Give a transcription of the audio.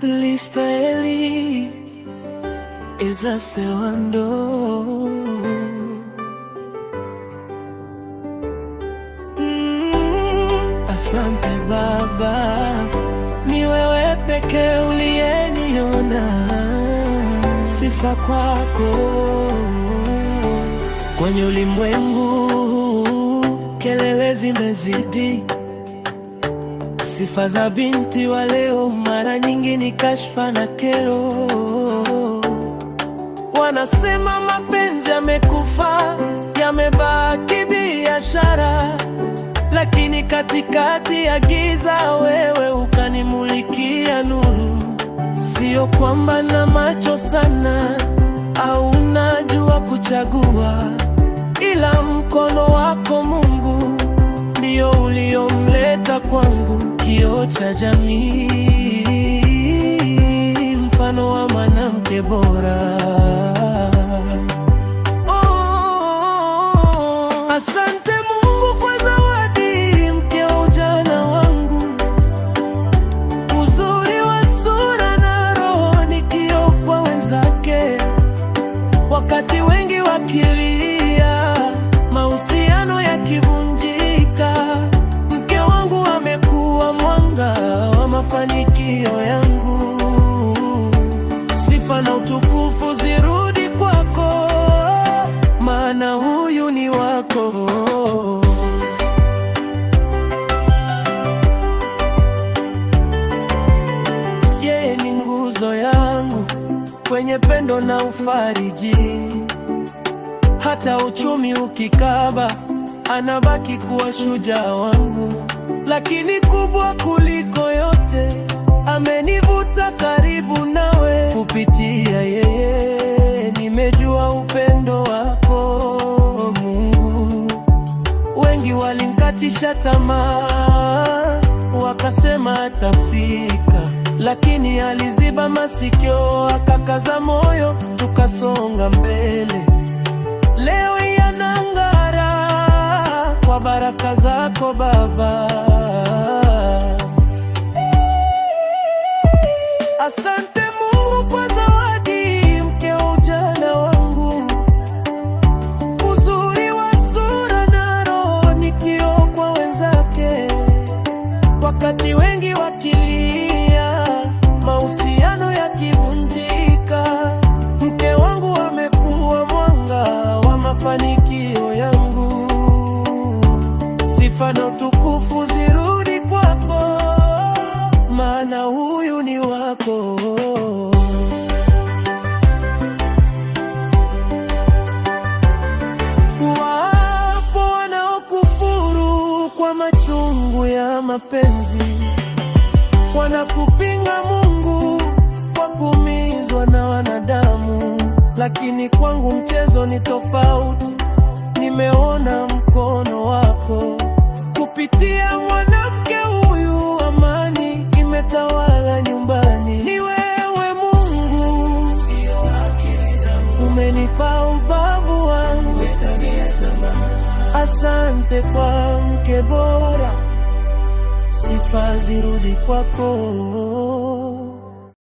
listahili izasewa ndoo. Asante Baba, ni wewe pekee uliyeniona. Sifa kwako. Kwenye ulimwengu kelele zimezidi, sifa za binti wa leo mara nyingi ni kashfa na kero. Wanasema mapenzi yamekufa, yamebaki biashara, lakini katikati ya giza wewe ukanimulikia nuru. Sio kwamba na macho sana au unajua kuchagua, ila mkono wako Mungu ndio uliomleta kwangu. Kioo cha jamii, mfano wa mwanamke bora. Asante Mungu kwa zawadi mpya, ujana wangu, uzuri wa sura na roho ni kioo kwa wenzake. Wakati wengi wakilia, mahusiano yakivunjika, mke wangu amekuwa mwanga wa mafanikio yangu. Sifa na utukufu zirudi kwako, maana huyu ni wako. Yeye ni nguzo yangu kwenye pendo na ufariji. Hata uchumi ukikaba, anabaki kuwa shujaa wangu. Lakini kubwa kuliko yote, amenivuta karibu nawe. Kupitia yeye nimejua upendo wako Mungu. Wengi walinikatisha tamaa, wakasema atafika, lakini aliziba masikio, akakaza moyo, tukasonga mbele. Leo yanang'ara kwa baraka zako Baba. Asante Mungu kwa zawadi mpya, ujana wangu, uzuri wa sura na roho ni kioo kwa wenzake. Wakati wengi wakilia, mahusiano yakivunjika, mke wangu amekuwa mwanga wa mafanikio yangu. Sifa na utukufu zirudi kwako, maana huyu ni wako. Wapo wanaokufuru kwa machungu ya mapenzi, wanakupinga Mungu kwa kuumizwa na wanadamu. Lakini kwangu mchezo ni tofauti, nimeona mkono wako. Kupitia mwanamke huyu, amani imetawala nyumbani. Ni wewe Mungu, sio akili zangu. Umenipa ubavu wangu, asante kwa mke bora. Sifa zirudi kwako.